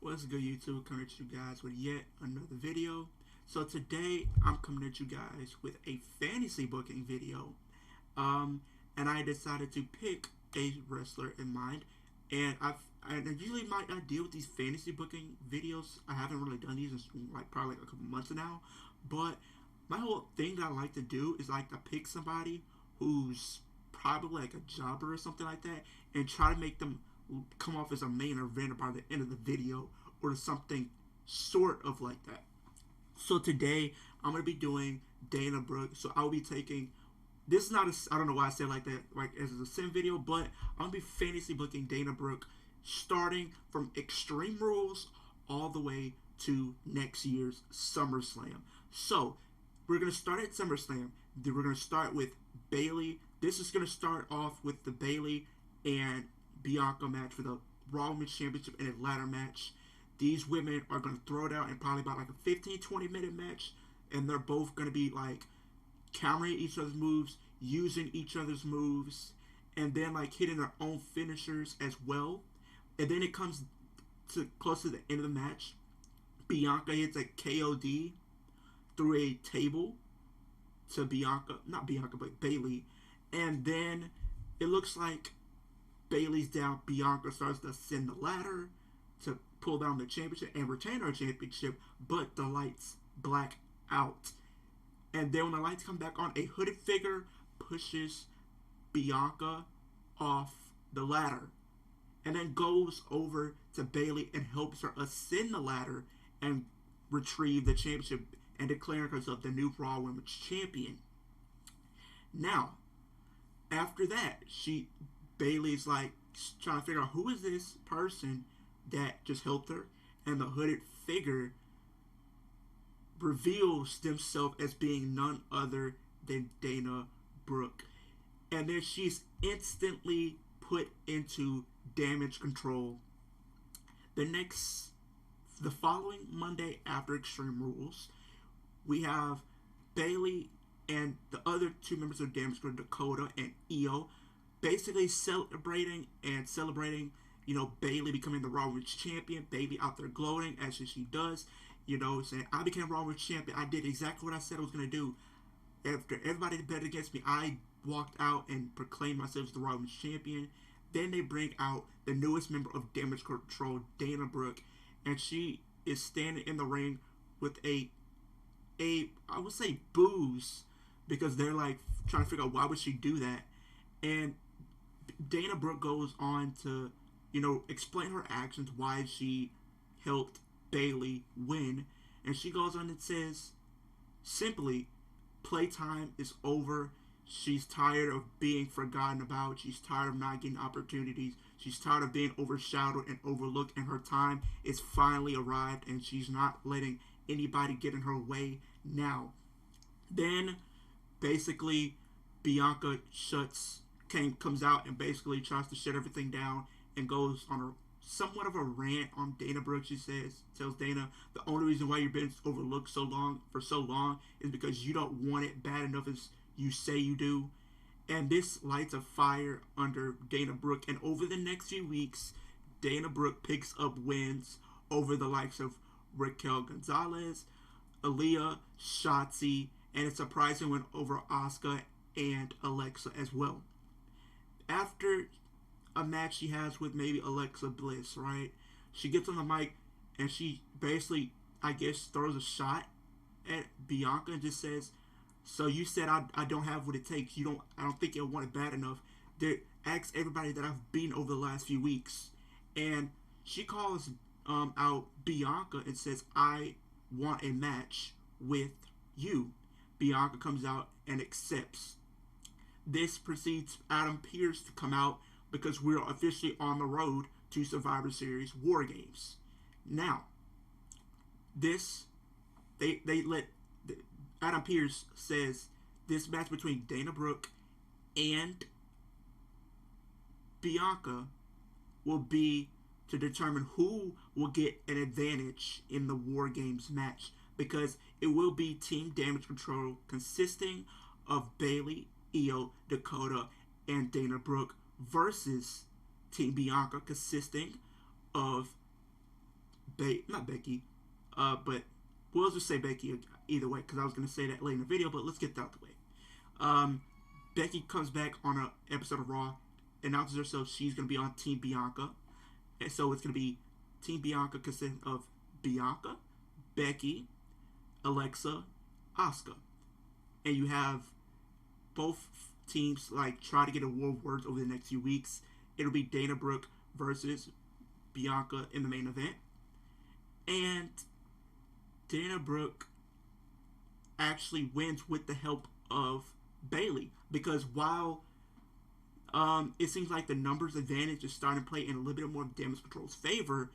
What's good, YouTube? Coming at you guys with yet another video. So today I'm coming at you guys with a fantasy booking video. Um, and I decided to pick a wrestler in mind. And usually my idea with these fantasy booking videos, I haven't really done these in like probably like a couple months now. But my whole thing that I like to do is like to pick somebody who's probably like a jobber or something like that, and try to make them come off as a main event by the end of the video or something sort of like that. So today I'm gonna be doing Dana Brooke. So I'll be taking this is not a I don't know why I said like that like as a sim video, but I'm gonna be fantasy booking Dana Brooke starting from Extreme Rules all the way to next year's SummerSlam. So we're gonna start at SummerSlam. Then we're gonna start with Bailey. This is gonna start off with the Bailey and Bianca match for the Raw Women's Championship and a ladder match. These women are gonna throw it out in probably about like a 15-20 minute match, and they're both gonna be like countering each other's moves, using each other's moves, and then like hitting their own finishers as well. And then it comes to close to the end of the match. Bianca hits a KOD through a table to Bianca, not Bianca, but Bailey. And then it looks like Bailey's down. Bianca starts to ascend the ladder to pull down the championship and retain her championship, but the lights black out. And then when the lights come back on, a hooded figure pushes Bianca off the ladder and then goes over to Bailey and helps her ascend the ladder and retrieve the championship and declaring herself the new Raw Women's Champion. Now, after that, Bailey's like trying to figure out who is this person that just helped her, and the hooded figure reveals themselves as being none other than Dana Brooke. And then she's instantly put into damage control. The following Monday after Extreme Rules, we have Bailey and the other two members of Damage Control, Dakota and Io, basically celebrating, Bailey becoming the Raw Women's Champion. Bailey out there gloating as she does, saying, I became Raw Women's Champion. I did exactly what I said I was going to do. After everybody betted against me, I walked out and proclaimed myself as the Raw Women's Champion. Then they bring out the newest member of Damage Control, Dana Brooke, and she is standing in the ring with a I would say booze, because they're like trying to figure out why would she do that. And Dana Brooke goes on to, explain her actions, why she helped Bailey win. And she goes on and says, simply, playtime is over. She's tired of being forgotten about. She's tired of not getting opportunities. She's tired of being overshadowed and overlooked. And her time is finally arrived. And she's not letting anybody get in her way now. Then, basically, Bianca comes out and basically tries to shut everything down and goes on a somewhat of a rant on Dana Brooke. She tells Dana, the only reason why you've been overlooked for so long is because you don't want it bad enough as you say you do. And this lights a fire under Dana Brooke. And over the next few weeks, Dana Brooke picks up wins over the likes of Raquel Gonzalez, Aaliyah, Shotzi, and a surprising win over Asuka and Alexa as well. After a match she has with maybe Alexa Bliss, right? She gets on the mic and she basically, I guess, throws a shot at Bianca and just says, "So you said I don't have what it takes. I don't think you'll want it bad enough. Ask everybody that I've beaten over the last few weeks." And she calls out Bianca and says, "I want a match with you." Bianca comes out and accepts. This precedes Adam Pearce to come out because we're officially on the road to Survivor Series War Games. Now, they let Adam Pearce says this match between Dana Brooke and Bianca will be to determine who will get an advantage in the War Games match, because it will be Team Damage Control consisting of Bailey, Io, Dakota, and Dana Brooke versus Team Bianca consisting of not Becky, but we'll just say Becky either way because I was going to say that later in the video, but let's get that out the way. Um, Becky comes back on an episode of Raw, announces herself she's going to be on Team Bianca. And so it's going to be Team Bianca consisting of Bianca, Becky, Alexa, Asuka. And you have both teams like try to get a war of words over the next few weeks. It'll be Dana Brooke versus Bianca in the main event. And Dana Brooke actually wins with the help of Bayley, because while it seems like the numbers advantage is starting to play in a little bit more Damage Control's favor,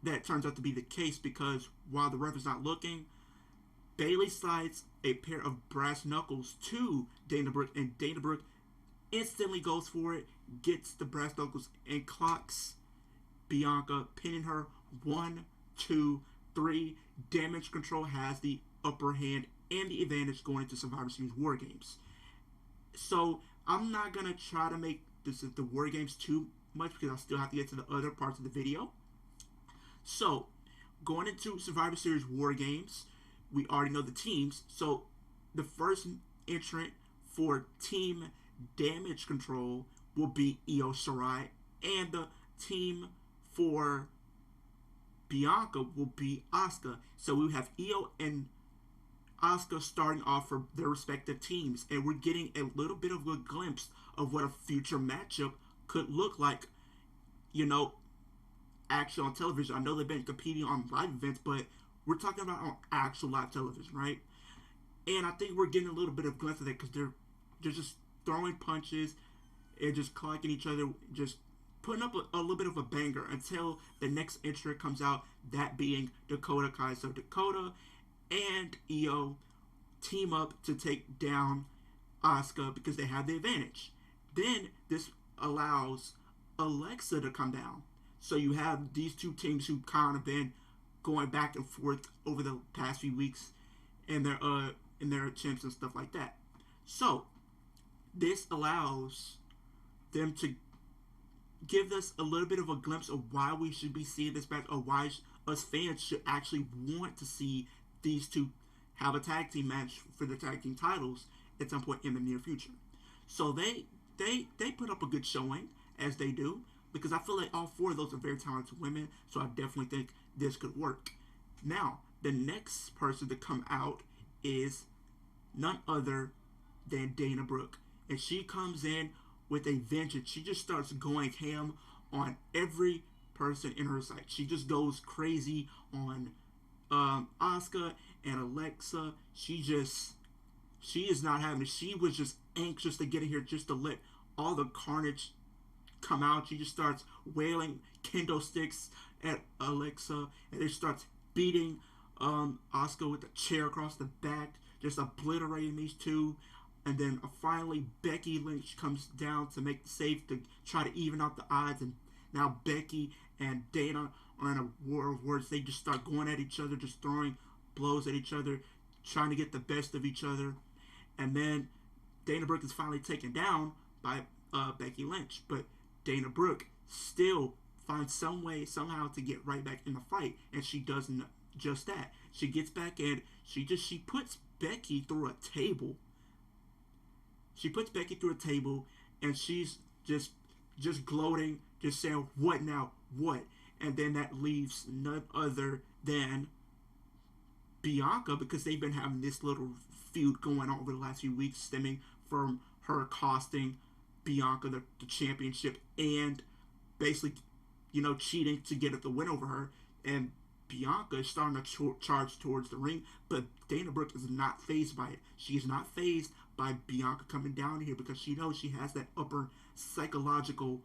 that turns out to be the case, because while the ref is not looking, Bayley slides a pair of brass knuckles to Dana Brooke, and Dana Brooke instantly goes for it, gets the brass knuckles, and clocks Bianca, pinning her 1, 2, 3. Damage Control has the upper hand and the advantage going into Survivor Series War Games. So I'm not going to try to make the War Games too much because I still have to get to the other parts of the video. So going into Survivor Series War Games, we already know the teams. So the first entrant for Team Damage Control will be Io Shirai, and the team for Bianca will be Asuka. So we have Io and Asuka starting off for their respective teams, and we're getting a little bit of a glimpse of what a future matchup could look like, actually on television. I know they've been competing on live events, but we're talking about on actual live television, right? And I think we're getting a little bit of glimpse of that because they're just throwing punches and just clocking each other, just putting up a little bit of a banger until the next entrant comes out, that being Dakota Kai. So Dakota and Io team up to take down Asuka because they have the advantage. Then this allows Alexa to come down. So you have these two teams who kind of been going back and forth over the past few weeks in their attempts and stuff like that. So this allows them to give us a little bit of a glimpse of why we should be seeing this match, or why us fans should actually want to see these two have a tag team match for the tag team titles at some point in the near future. So they put up a good showing, as they do, because I feel like all four of those are very talented women, so I definitely think this could work. Now, the next person to come out is none other than Dana Brooke, and she comes in with a vengeance. She just starts going ham on every person in her sight. She just goes crazy on Asuka and Alexa. She is not having it. She was just anxious to get in here just to let all the carnage come out. She just starts wailing kendo sticks at Alexa, and it starts beating Asuka with a chair across the back, just obliterating these two. And then finally Becky Lynch comes down to make the save to try to even out the odds, and now Becky and Dana are in a war of words. They just start going at each other, just throwing blows at each other, trying to get the best of each other. And then Dana Brooke is finally taken down by Becky Lynch, but Dana Brooke still finds some way, somehow, to get right back in the fight, and she does just that. She gets back in. She puts Becky through a table. She puts Becky through a table, and she's just gloating, just saying, "What now? What?" And then that leaves none other than Bianca, because they've been having this little feud going on over the last few weeks, stemming from her costing Bianca the championship and basically, cheating to get the win over her. And Bianca is starting to charge towards the ring, but Dana Brooke is not fazed by it. She is not fazed by Bianca coming down here because she knows she has that upper psychological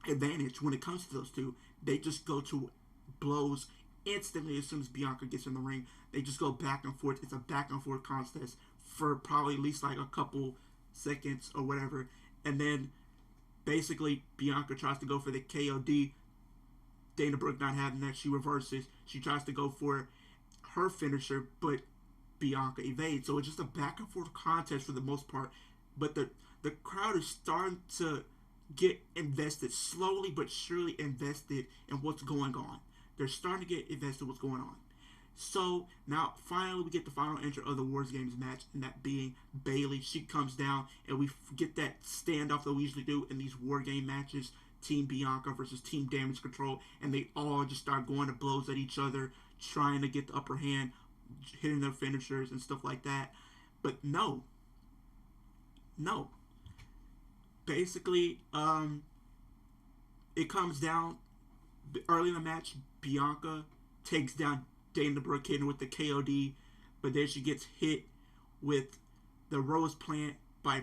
advantage when it comes to those two. They just go to blows instantly as soon as Bianca gets in the ring. They just go back and forth. It's a back and forth contest for probably at least like a couple seconds or whatever. And then basically Bianca tries to go for the KOD. Dana Brooke not having that, she reverses. She tries to go for her finisher, but Bianca evades. So it's just a back and forth contest for the most part. But the crowd is starting to get invested, slowly but surely invested in what's going on. They're starting to get invested in what's going on. So now finally we get the final entry of the Wars Games match, and that being Bayley. She comes down and we get that standoff that we usually do in these War Game matches. Team Bianca versus Team Damage Control, and they all just start going to blows at each other, trying to get the upper hand, hitting their finishers and stuff like that. But no. Basically, it comes down early in the match. Bianca takes down Dana Brooke, hitting with the KOD, but then she gets hit with the Rose Plant by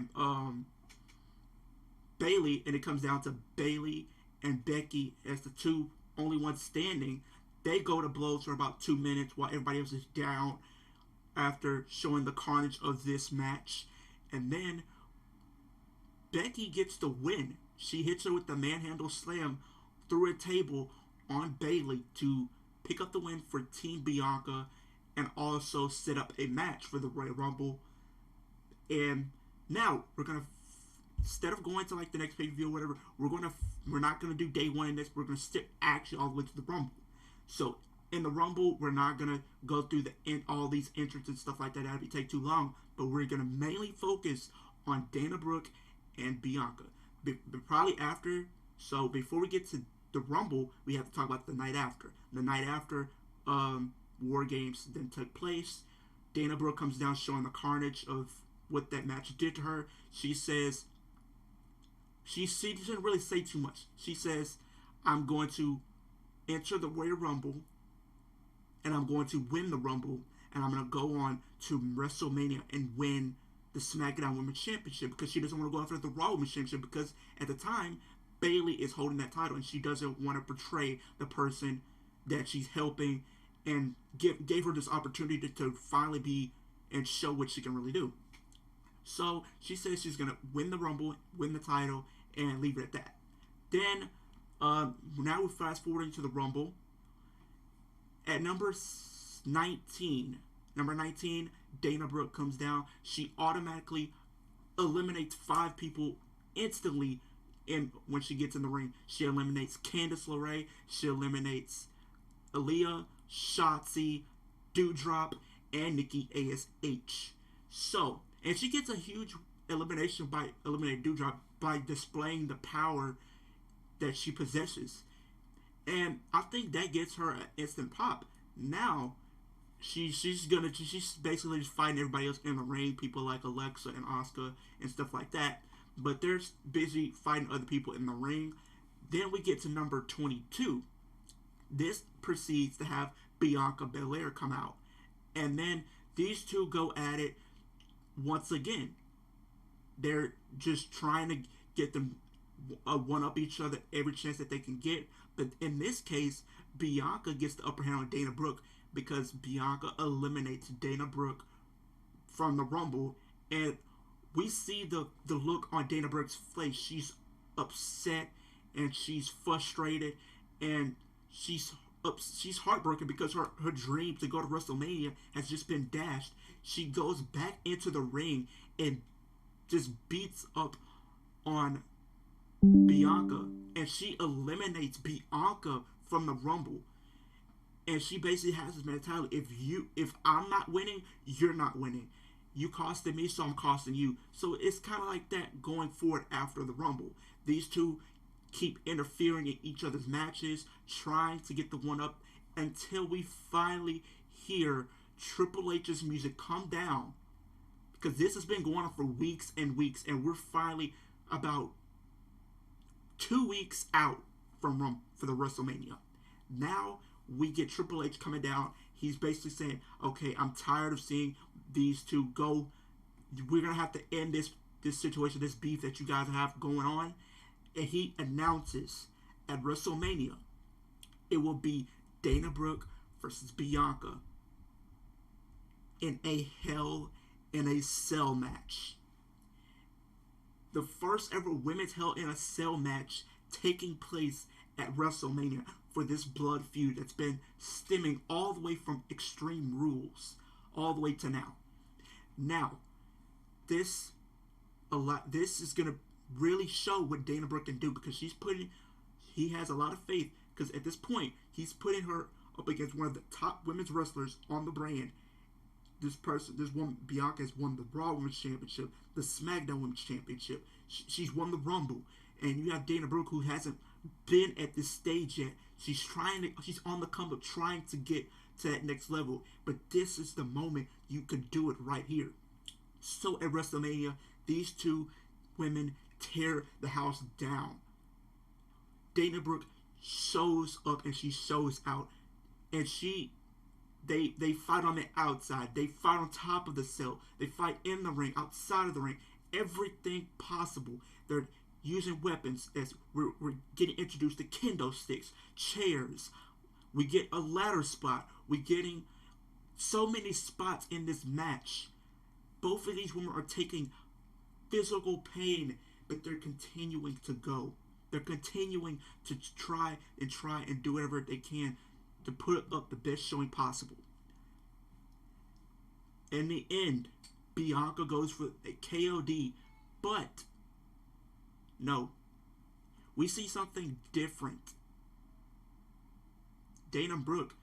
Bayley, and it comes down to Bayley and Becky as the two only ones standing. They go to blows for about 2 minutes while everybody else is down after showing the carnage of this match. And then Becky gets the win. She hits her with the manhandle slam through a table on Bayley to pick up the win for Team Bianca and also set up a match for the Royal Rumble. And now we're gonna, instead of going to like the next pay-per-view or whatever, we're not gonna do day one in this. We're gonna stick actually all the way to the Rumble. So in the Rumble, we're not gonna go through all these entrances and stuff like that. That'd take too long. But we're gonna mainly focus on Dana Brooke and Bianca. Probably after. So before we get to the Rumble, we have to talk about the night after. The night after, War Games then took place. Dana Brooke comes down showing the carnage of what that match did to her. She says, she didn't really say too much. She says, I'm going to enter the Royal Rumble, and I'm going to win the Rumble, and I'm going to go on to WrestleMania and win the SmackDown Women's Championship, because she doesn't want to go after the Raw Women's Championship, because at the time, Bayley is holding that title, and she doesn't want to betray the person that she's helping, and gave her this opportunity to finally be and show what she can really do. So she says she's going to win the Rumble, win the title, and leave it at that. Then, now we're fast forwarding to the Rumble. At number 19, Dana Brooke comes down. She automatically eliminates 5 people instantly when she gets in the ring. She eliminates Candice LeRae. She eliminates Aaliyah, Shotzi, Doudrop, and Nikki ASH. So, and she gets a huge elimination by eliminating Doudrop by displaying the power that she possesses. And I think that gets her an instant pop. Now, she's basically just fighting everybody else in the ring, people like Alexa and Asuka and stuff like that. But they're busy fighting other people in the ring. Then we get to number 22. This proceeds to have Bianca Belair come out. And then these two go at it once again. They're just trying to get them one-up each other every chance that they can get. But in this case, Bianca gets the upper hand on Dana Brooke because Bianca eliminates Dana Brooke from the Rumble. And we see the look on Dana Brooke's face. She's upset and she's frustrated and she's heartbroken because her dream to go to WrestleMania has just been dashed. She goes back into the ring and just beats up on Bianca, and she eliminates Bianca from the Rumble. And she basically has this mentality: if I'm not winning, you're not winning. You costed me, so I'm costing you. So it's kind of like that going forward after the Rumble. These two keep interfering in each other's matches, trying to get the one up until we finally hear Triple H's music come down. Because this has been going on for weeks and weeks, and we're finally about 2 weeks out for the WrestleMania. Now we get Triple H coming down. He's basically saying, okay, I'm tired of seeing these two go. We're going to have to end this situation, this beef that you guys have going on. And he announces at WrestleMania, it will be Dana Brooke versus Bianca in a Hell in a Cell match. The first ever women's Hell in a Cell match taking place at WrestleMania for this blood feud that's been stemming all the way from Extreme Rules all the way to now. Now, this is going to really show what Dana Brooke can do, because he has a lot of faith because at this point he's putting her up against one of the top women's wrestlers on the brand. This woman, Bianca, has won the Raw Women's Championship, the SmackDown Women's Championship. She's won the Rumble, and you have Dana Brooke, who hasn't been at this stage yet. She's on the come up, trying to get to that next level. But this is the moment you could do it right here. So at WrestleMania, these two women tear the house down. Dana Brooke shows up and she shows out, and they fight on the outside, they fight on top of the cell, they fight in the ring, outside of the ring, everything possible. They're using weapons as we're getting introduced to kendo sticks, chairs. We get a ladder spot. We're getting so many spots in this match. Both of these women are taking physical pain, but they're continuing to go. They're continuing to try and do whatever they can to put up the best showing possible. In the end, Bianca goes for a KOD, but no, we see something different. Dana Brooke,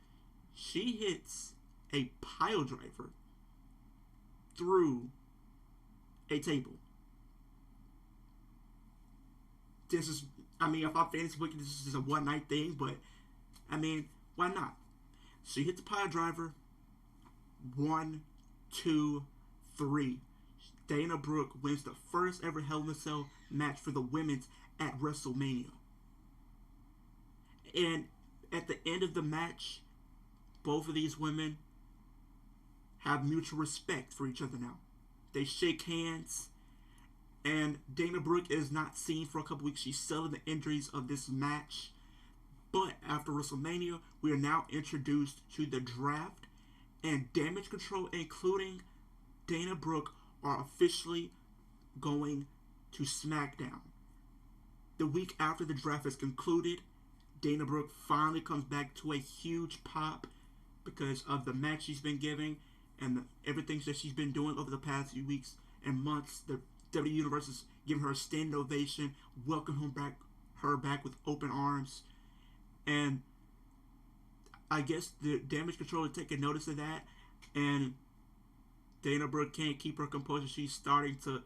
she hits a pile driver through a table. This is, if I'm fantasy booking, this is a one night thing, but why not? She hit the pile driver. 1, 2, 3. Dana Brooke wins the first ever Hell in a Cell match for the women's at WrestleMania. And at the end of the match, both of these women have mutual respect for each other now. They shake hands, and Dana Brooke is not seen for a couple weeks. She's selling the injuries of this match. But after WrestleMania, we are now introduced to the draft, and Damage Control, including Dana Brooke, are officially going to SmackDown. The week after the draft is concluded, Dana Brooke finally comes back to a huge pop because of the match she's been giving and everything that she's been doing over the past few weeks and months. The WWE Universe is giving her a standing ovation, welcoming her back with open arms. And I guess the Damage Control is taking notice of that, and Dana Brooke can't keep her composure. She's starting to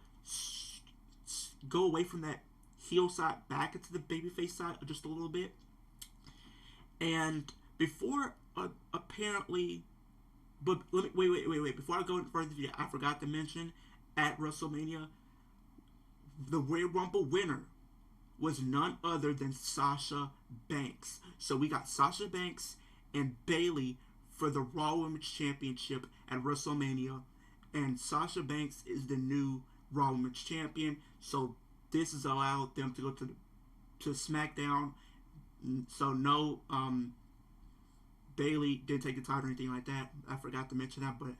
go away from that heel side back into the babyface side just a little bit. And before apparently, but let me wait. Before I go any further, I forgot to mention at WrestleMania, the Royal Rumble winner was none other than Sasha Banks. So we got Sasha Banks and Bayley for the Raw Women's Championship at WrestleMania, and Sasha Banks is the new Raw Women's Champion. So this has allowed them to go to SmackDown. So no, Bayley didn't take the title or anything like that. I forgot to mention that, but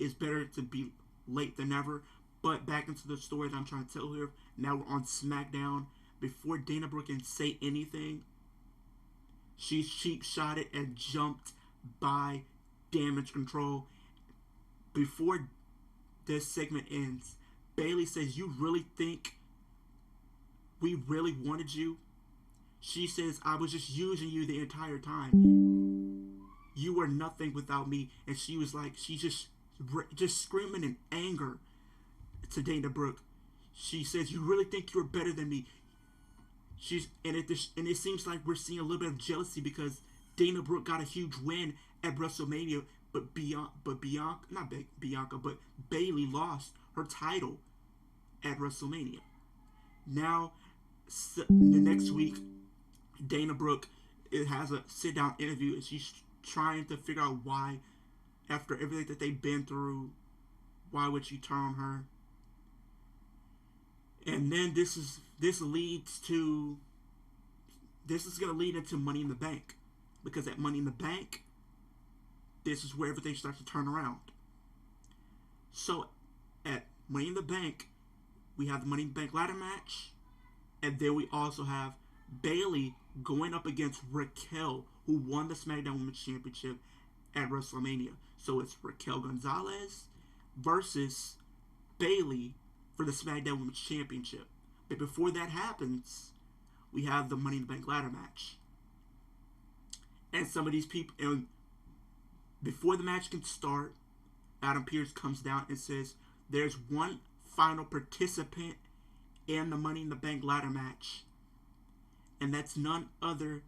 it's better to be late than never. But back into the story that I'm trying to tell here. Now we're on SmackDown. Before Dana Brooke can say anything, she's cheap-shotted and jumped by Damage Control. Before this segment ends, Bayley says, "You really think we really wanted you?" She says, "I was just using you the entire time. You were nothing without me." And she was like, she's just screaming in anger to Dana Brooke. She says, "You really think you're better than me?" And it seems like we're seeing a little bit of jealousy because Dana Brooke got a huge win at WrestleMania, but Bayley lost her title at WrestleMania. Now, the next week, Dana Brooke has a sit-down interview, and she's trying to figure out why, after everything that they've been through, why would she turn on her? And then this is going to lead into Money in the Bank, because at Money in the Bank, this is where everything starts to turn around. So at Money in the Bank, we have the Money in the Bank ladder match, and then we also have Bayley going up against Raquel, who won the SmackDown Women's Championship at WrestleMania. So it's Raquel Gonzalez versus Bayley for the SmackDown Women's Championship. But before that happens, we have the Money in the Bank ladder match. And some of these people, and before the match can start, Adam Pearce comes down and says, "There's one final participant in the Money in the Bank ladder match, and that's none other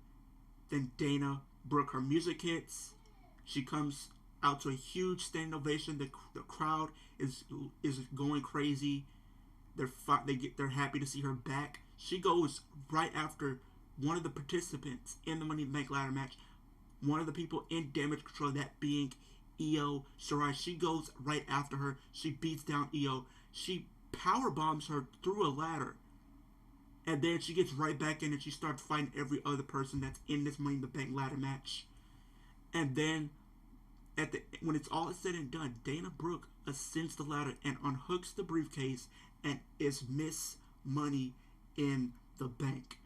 than Dana Brooke." Her music hits. She comes out to a huge standing ovation. The crowd is going crazy. They're happy to see her back. She goes right after one of the participants in the Money in the Bank ladder match, one of the people in Damage Control, that being Io Shirai. She goes right after her. She beats down Io. She power bombs her through a ladder, and then she gets right back in and she starts fighting every other person that's in this Money in the Bank ladder match. And then when it's all said and done, Dana Brooke ascends the ladder and unhooks the briefcase and is Miss Money in the Bank.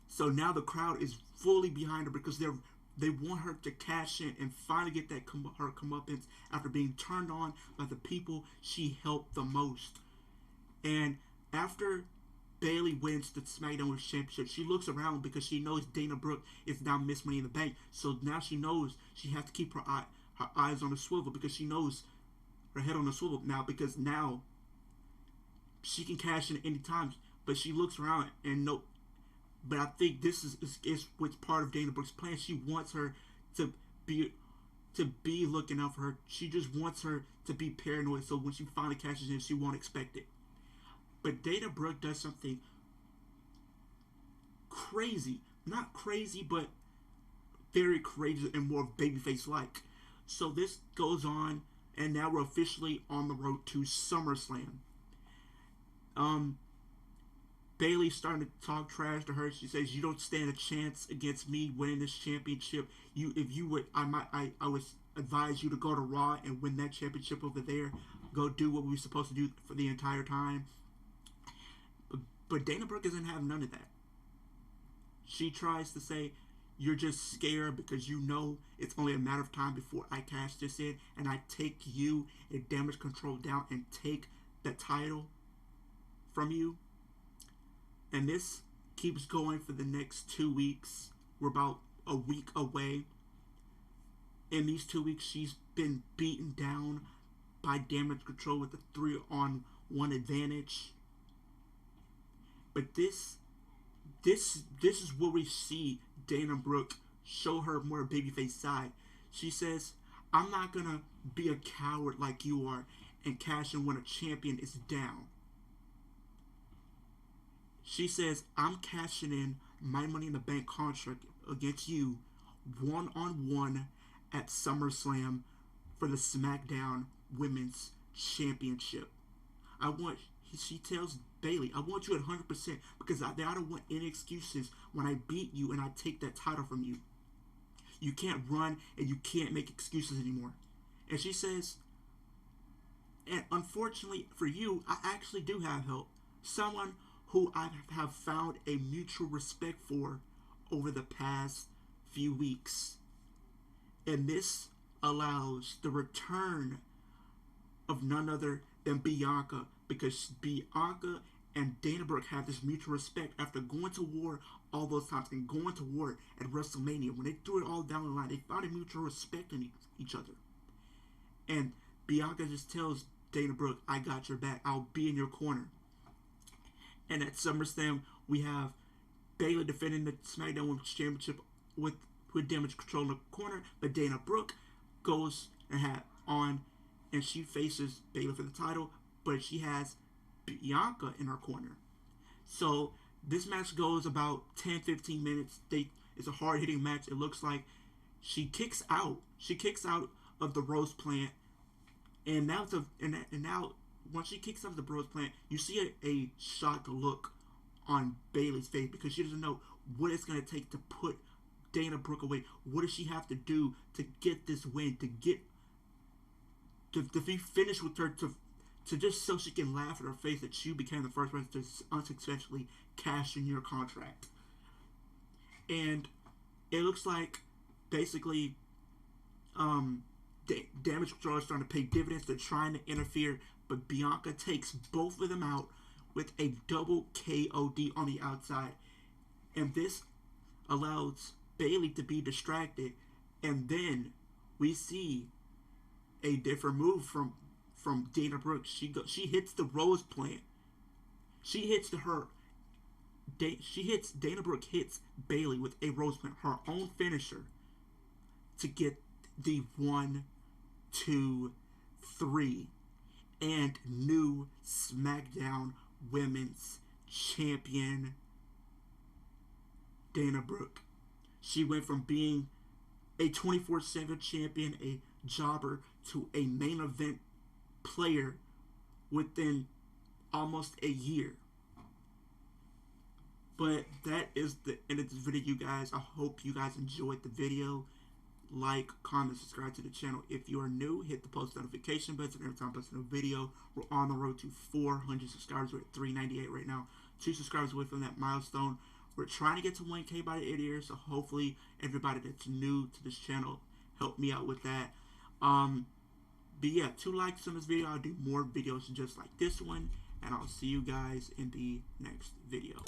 So now the crowd is fully behind her because they want her to cash in and finally get her comeuppance after being turned on by the people she helped the most. And after Bayley wins the SmackDown Women's Championship, she looks around because she knows Dana Brooke is now Miss Money in the Bank. So now she knows she has to keep her eyes on the swivel, because she knows her head on the swivel now, because now she can cash in any time. But she looks around and no. But I think this is what's part of Dana Brooke's plan. She wants her to be looking out for her. She just wants her to be paranoid, so when she finally cashes in, she won't expect it. But Dana Brooke does something crazy. Not crazy, but very courageous and more babyface-like. So this goes on, and now we're officially on the road to SummerSlam. Bayley's starting to talk trash to her. She says, "You don't stand a chance against me winning this championship. If you would, I would advise you to go to Raw and win that championship over there. Go do what we were supposed to do for the entire time." But Dana Brooke doesn't have none of that. She tries to say, "You're just scared because you know it's only a matter of time before I cash this in and I take you and Damage Control down and take the title from you." And this keeps going for the next 2 weeks. We're about a week away. In these 2 weeks, she's been beaten down by Damage Control with a 3-on-1 advantage. But this is where we see Dana Brooke show her more babyface side. She says, "I'm not gonna be a coward like you are and cash in when a champion is down." She says, "I'm cashing in my Money in the Bank contract against you one-on-one at SummerSlam for the SmackDown Women's Championship. She tells Bayley, "I want you at 100% because I don't want any excuses when I beat you and I take that title from you. You can't run and you can't make excuses anymore." And she says, "And unfortunately for you, I actually do have help. Someone who I have found a mutual respect for over the past few weeks. And this allows the return of none other than Bianca, because Bianca and Dana Brooke have this mutual respect after going to war all those times and going to war at WrestleMania. When they threw it all down the line, they found a mutual respect in each other. And Bianca just tells Dana Brooke, "I got your back. I'll be in your corner." And at SummerSlam, we have Bayley defending the SmackDown Women's Championship with Damage Control in the corner, but Dana Brooke goes and she faces Bayley for the title, but she has Bianca in her corner. So this match goes about 10-15 minutes. It's a hard-hitting match. It looks like she kicks out of the Rose Plant, and now once she kicks out of the Rose Plant, you see a shocked look on Bayley's face because she doesn't know what it's going to take to put Dana Brooke away. What does she have to do to get this win, to be finished with her, to just so she can laugh at her face that she became the first person to unsuccessfully cash in your contract. And it looks like basically Damage Control is starting to pay dividends. They're trying to interfere, but Bianca takes both of them out with a double KOD on the outside. And this allows Bayley to be distracted, and then we see a different move from Dana Brooke. She hits the rose plant. She hits Dana Brooke hits Bayley with a rose plant, her own finisher, to get the 1, 2, 3 and new SmackDown Women's Champion Dana Brooke. She went from being a 24/7 champion, a jobber, to a main event player within almost a year. But that is the end of this video, you guys. I hope you guys enjoyed the video. Like, comment, subscribe to the channel. If you are new, hit the post notification button every time I post a video. We're on the road to 400 subscribers. We're at 398 right now. 2 subscribers away from that milestone. We're trying to get to 1K by the end of the year, so hopefully everybody that's new to this channel help me out with that. But yeah, 2 likes on this video. I'll do more videos just like this one, and I'll see you guys in the next video.